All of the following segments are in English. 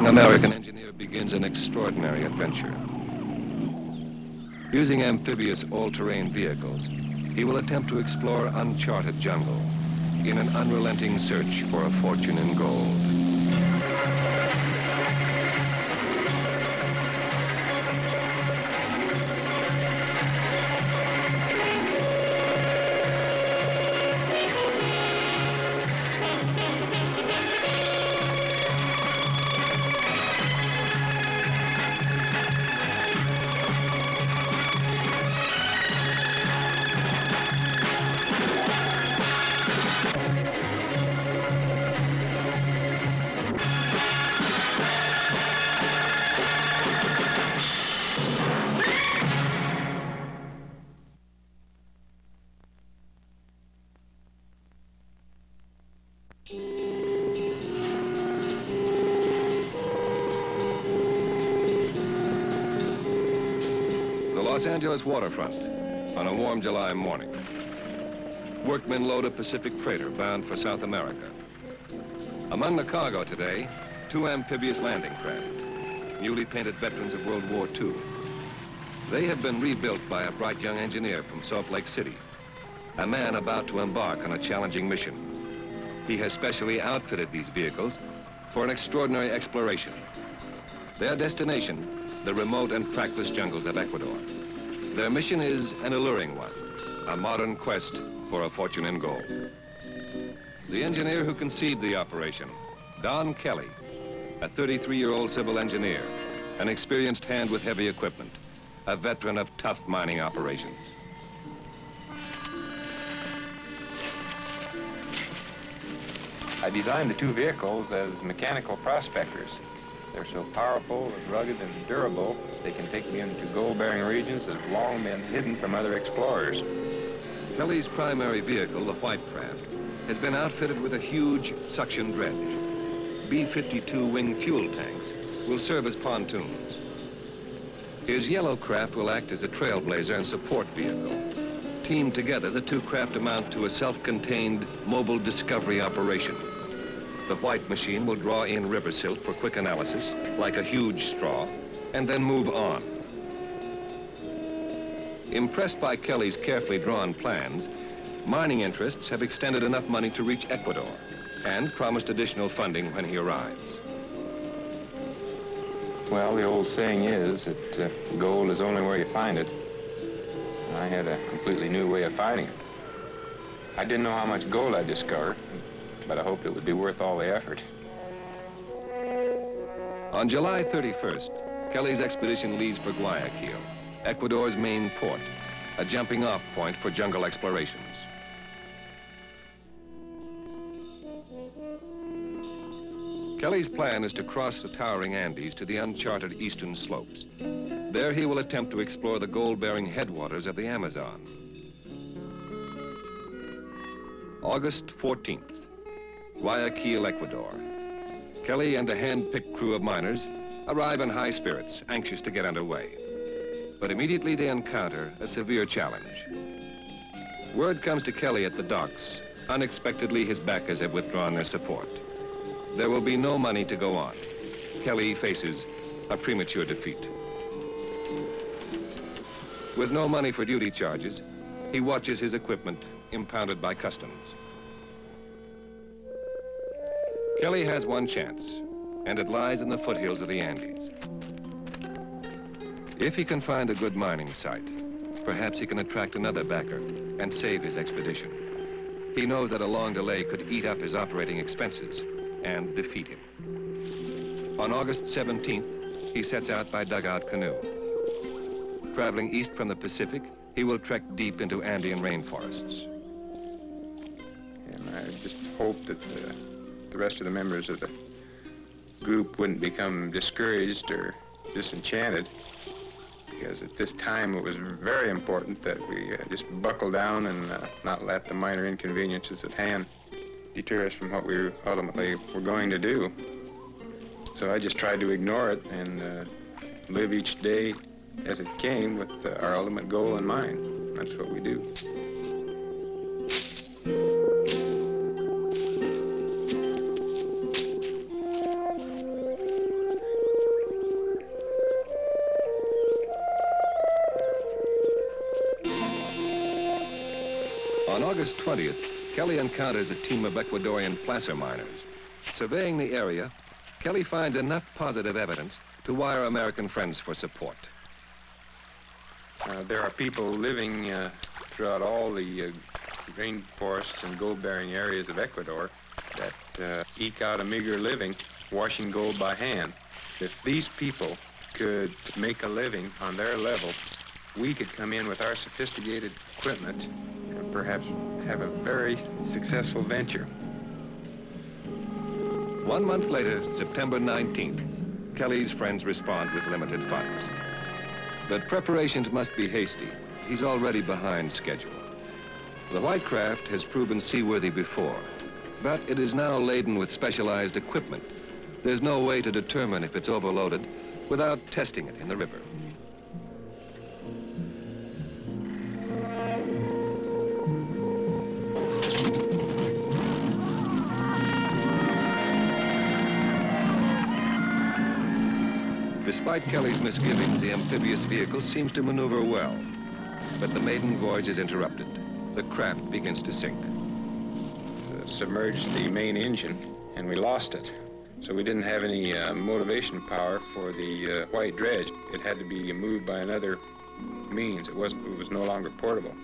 American engineer begins an extraordinary adventure. Using amphibious all-terrain vehicles, he will attempt to explore uncharted jungle in an unrelenting search for a fortune in gold. Los Angeles waterfront on a warm July morning. Workmen load a Pacific freighter bound for South America. Among the cargo today, 2 amphibious landing craft, newly painted veterans of World War II. They have been rebuilt by a bright young engineer from Salt Lake City, a man about to embark on a challenging mission. He has specially outfitted these vehicles for an extraordinary exploration. Their destination, the remote and trackless jungles of Ecuador. Their mission is an alluring one, a modern quest for a fortune in gold. The engineer who conceived the operation, Don Kelly, a 33-year-old civil engineer, an experienced hand with heavy equipment, a veteran of tough mining operations. I designed the 2 vehicles as mechanical prospectors. They're so powerful and rugged and durable, they can take me into gold-bearing regions that have long been hidden from other explorers. Kelly's primary vehicle, the White Craft, has been outfitted with a huge suction dredge. B-52 wing fuel tanks will serve as pontoons. His yellow craft will act as a trailblazer and support vehicle. Teamed together, the 2 craft amount to a self-contained mobile discovery operation. The white machine will draw in river silt for quick analysis, like a huge straw, and then move on. Impressed by Kelly's carefully drawn plans, mining interests have extended enough money to reach Ecuador and promised additional funding when he arrives. Well, the old saying is that gold is only where you find it. I had a completely new way of finding it. I didn't know how much gold I'd discover, but I hoped it would be worth all the effort. On July 31st, Kelly's expedition leaves for Guayaquil, Ecuador's main port, a jumping-off point for jungle explorations. Kelly's plan is to cross the towering Andes to the uncharted eastern slopes. There he will attempt to explore the gold-bearing headwaters of the Amazon. August 14th. Guayaquil, Ecuador. Kelly and a hand-picked crew of miners arrive in high spirits, anxious to get underway. But immediately they encounter a severe challenge. Word comes to Kelly at the docks. Unexpectedly, his backers have withdrawn their support. There will be no money to go on. Kelly faces a premature defeat. With no money for duty charges, he watches his equipment impounded by customs. Kelly has one chance, and it lies in the foothills of the Andes. If he can find a good mining site, perhaps he can attract another backer and save his expedition. He knows that a long delay could eat up his operating expenses and defeat him. On August 17th, he sets out by dugout canoe. Traveling east from the Pacific, he will trek deep into Andean rainforests. And I just hope that the rest of the members of the group wouldn't become discouraged or disenchanted, because at this time it was very important that we just buckle down and not let the minor inconveniences at hand deter us from what we ultimately were going to do. So I just tried to ignore it and live each day as it came with our ultimate goal in mind. That's what we do. August 20th, Kelly encounters a team of Ecuadorian placer miners. Surveying the area, Kelly finds enough positive evidence to wire American friends for support. There are people living throughout all the rainforests and gold-bearing areas of Ecuador that eke out a meager living washing gold by hand. If these people could make a living on their level, we could come in with our sophisticated equipment and perhaps have a very successful venture. 1 month later, September 19th, Kelly's friends respond with limited funds. But preparations must be hasty. He's already behind schedule. The white craft has proven seaworthy before, but it is now laden with specialized equipment. There's no way to determine if it's overloaded without testing it in the river. Despite Kelly's misgivings, the amphibious vehicle seems to maneuver well. But the maiden voyage is interrupted. The craft begins to sink. Submerged the main engine, and we lost it. So we didn't have any motivation power for the white dredge. It had to be moved by another means. It was no longer portable.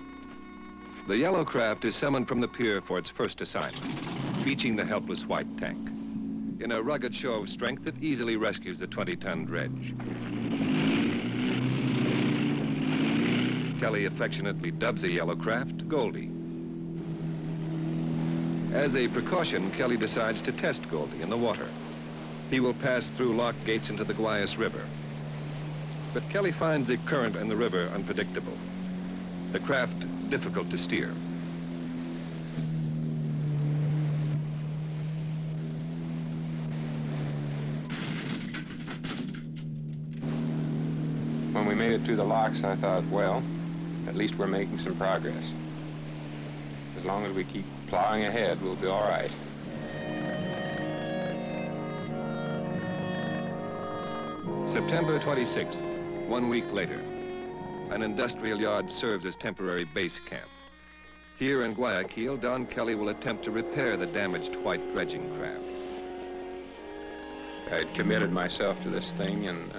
The yellow craft is summoned from the pier for its first assignment, beaching the helpless white tank. In a rugged show of strength, it easily rescues the 20-ton dredge. Kelly affectionately dubs the yellow craft Goldie. As a precaution, Kelly decides to test Goldie in the water. He will pass through lock gates into the Guayas River. But Kelly finds the current in the river unpredictable. The craft difficult to steer. When we made it through the locks, I thought, well, at least we're making some progress. As long as we keep plowing ahead, we'll be all right. September 26th, 1 week later, an industrial yard serves as temporary base camp. Here in Guayaquil, Don Kelly will attempt to repair the damaged white dredging craft. I'd committed myself to this thing, and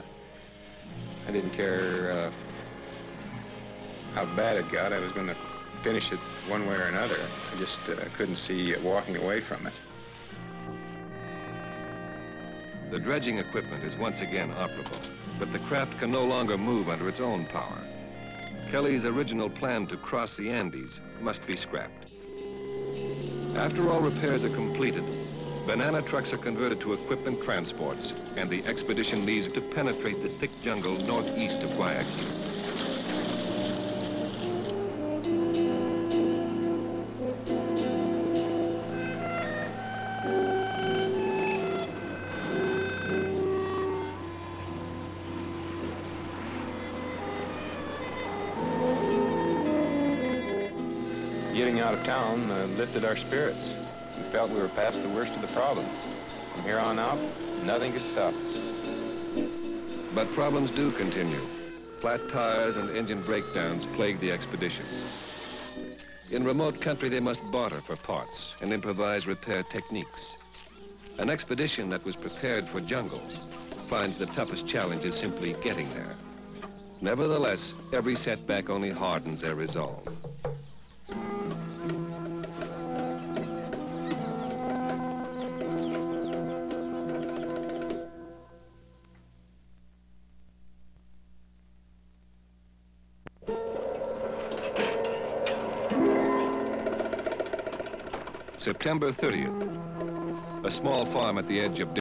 I didn't care how bad it got. I was going to finish it one way or another. I just couldn't see walking away from it. The dredging equipment is once again operable, but the craft can no longer move under its own power. Kelly's original plan to cross the Andes must be scrapped. After all repairs are completed, banana trucks are converted to equipment transports, and the expedition leaves to penetrate the thick jungle northeast of Guayaquil. Getting out of town lifted our spirits. We felt we were past the worst of the problem. From here on out, nothing could stop us. But problems do continue. Flat tires and engine breakdowns plague the expedition. In remote country, they must barter for parts and improvise repair techniques. An expedition that was prepared for jungle finds the toughest challenge is simply getting there. Nevertheless, every setback only hardens their resolve. September 30th, a small farm at the edge of